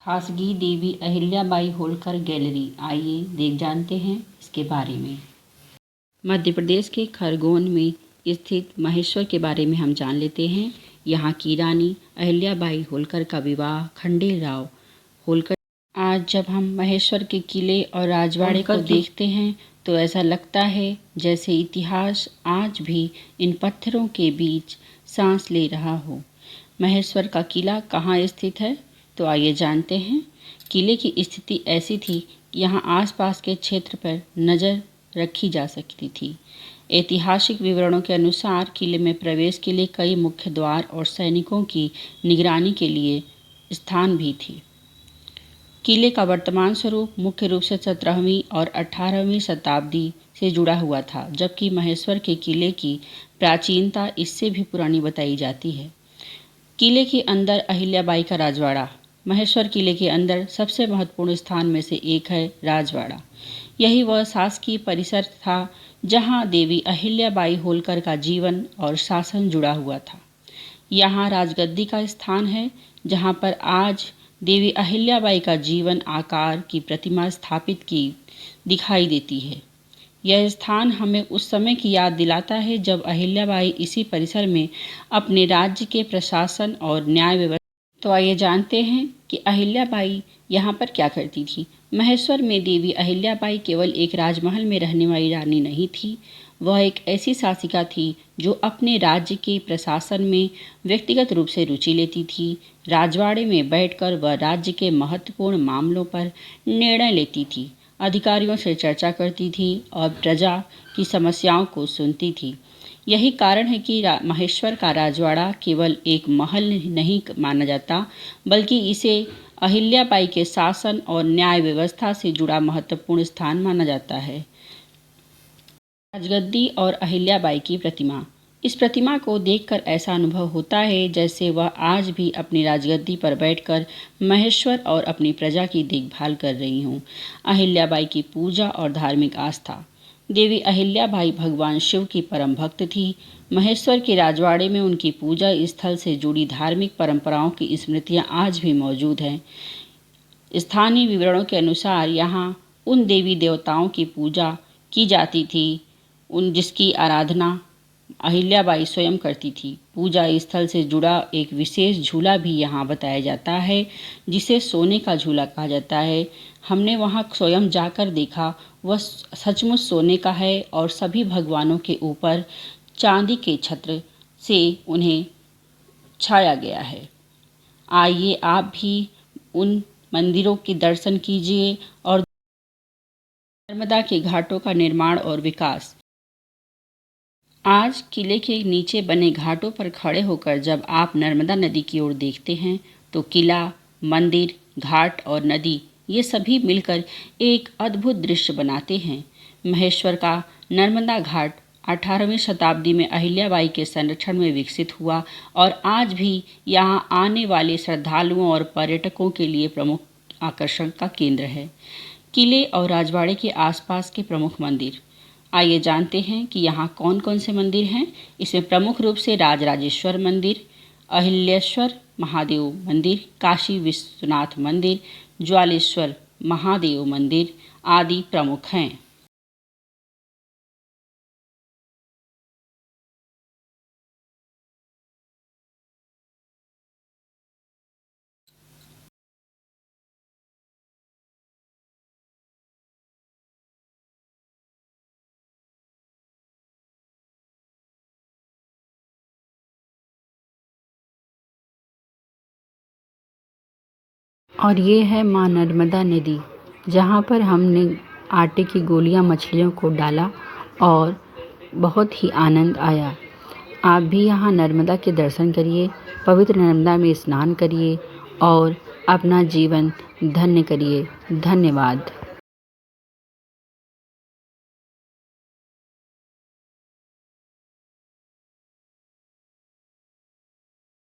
खासगी देवी अहिल्याबाई होलकर गैलरी, आइए देख जानते हैं इसके बारे में। मध्य प्रदेश के खरगोन में स्थित महेश्वर के बारे में हम जान लेते हैं। यहाँ की रानी अहिल्याबाई होलकर का विवाह खंडेराव होलकर। आज जब हम महेश्वर के किले और राजवाड़े को देखते हैं तो ऐसा लगता है जैसे इतिहास आज भी इन पत्थरों के बीच सांस ले रहा हो। महेश्वर का किला कहाँ स्थित है, तो आइए जानते हैं। किले की स्थिति ऐसी थी कि यहाँ आसपास के क्षेत्र पर नज़र रखी जा सकती थी। ऐतिहासिक विवरणों के अनुसार किले में प्रवेश के लिए कई मुख्य द्वार और सैनिकों की निगरानी के लिए स्थान भी थी। किले का वर्तमान स्वरूप मुख्य रूप से 17वीं और 18वीं शताब्दी से जुड़ा हुआ था, जबकि महेश्वर के किले की प्राचीनता इससे भी पुरानी बताई जाती है। किले के अंदर अहिल्याबाई का राजवाड़ा। महेश्वर किले के अंदर सबसे महत्वपूर्ण स्थान में से एक है राजवाड़ा। यही वह शासकीय परिसर था जहां देवी अहिल्याबाई होलकर का जीवन और शासन जुड़ा हुआ था। यहाँ राजगद्दी का स्थान है, जहां पर आज देवी अहिल्याबाई का जीवन आकार की प्रतिमा स्थापित की दिखाई देती है। यह स्थान हमें उस समय की याद दिलाता है जब अहिल्याबाई इसी परिसर में अपने राज्य के प्रशासन और न्याय व्यवस्था। तो आइए जानते हैं कि अहिल्याबाई यहाँ पर क्या करती थी। महेश्वर में देवी अहिल्याबाई केवल एक राजमहल में रहने वाली रानी नहीं थी, वह एक ऐसी शासिका थी जो अपने राज्य के प्रशासन में व्यक्तिगत रूप से रुचि लेती थी। राजवाड़े में बैठकर वह राज्य के महत्वपूर्ण मामलों पर निर्णय लेती थी, अधिकारियों से चर्चा करती थी और प्रजा की समस्याओं को सुनती थी। यही कारण है कि महेश्वर का राजवाड़ा केवल एक महल नहीं माना जाता, बल्कि इसे अहिल्याबाई के शासन और न्याय व्यवस्था से जुड़ा महत्वपूर्ण स्थान माना जाता है। राजगद्दी और अहिल्याबाई की प्रतिमा। इस प्रतिमा को देखकर ऐसा अनुभव होता है जैसे वह आज भी अपनी राजगद्दी पर बैठकर महेश्वर और अपनी प्रजा की देखभाल कर रही हूँ। अहिल्याबाई की पूजा और धार्मिक आस्था। देवी अहिल्याबाई भगवान शिव की परम भक्त थी। महेश्वर के राजवाड़े में उनकी पूजा स्थल से जुड़ी धार्मिक परंपराओं की स्मृतियां आज भी मौजूद हैं। स्थानीय विवरणों के अनुसार यहाँ उन देवी देवताओं की पूजा की जाती थी जिसकी आराधना अहिल्याबाई स्वयं करती थी। पूजा स्थल से जुड़ा एक विशेष झूला भी यहाँ बताया जाता है, जिसे सोने का झूला कहा जाता है। हमने वहाँ स्वयं जाकर देखा, वह सचमुच सोने का है और सभी भगवानों के ऊपर चांदी के छत्र से उन्हें छाया गया है। आइए आप भी उन मंदिरों के दर्शन कीजिए और नर्मदा के घाटों का निर्माण और विकास। आज किले के नीचे बने घाटों पर खड़े होकर जब आप नर्मदा नदी की ओर देखते हैं तो किला, मंदिर, घाट और नदी ये सभी मिलकर एक अद्भुत दृश्य बनाते हैं। महेश्वर का नर्मदा घाट 18वीं शताब्दी में अहिल्याबाई के संरक्षण में विकसित हुआ और आज भी यहाँ आने वाले श्रद्धालुओं और पर्यटकों के लिए प्रमुख आकर्षण का केंद्र है। किले और राजवाड़े के आसपास के प्रमुख मंदिर। आइए जानते हैं कि यहाँ कौन कौन से मंदिर हैं। इसमें प्रमुख रूप से राजराजेश्वर मंदिर, अहिल्याश्वर महादेव मंदिर, काशी विश्वनाथ मंदिर, ज्वालेश्वर महादेव मंदिर आदि प्रमुख हैं। और ये है माँ नर्मदा नदी, जहाँ पर हमने आटे की गोलियाँ मछलियों को डाला और बहुत ही आनंद आया। आप भी यहाँ नर्मदा के दर्शन करिए, पवित्र नर्मदा में स्नान करिए और अपना जीवन धन्य करिए। धन्यवाद।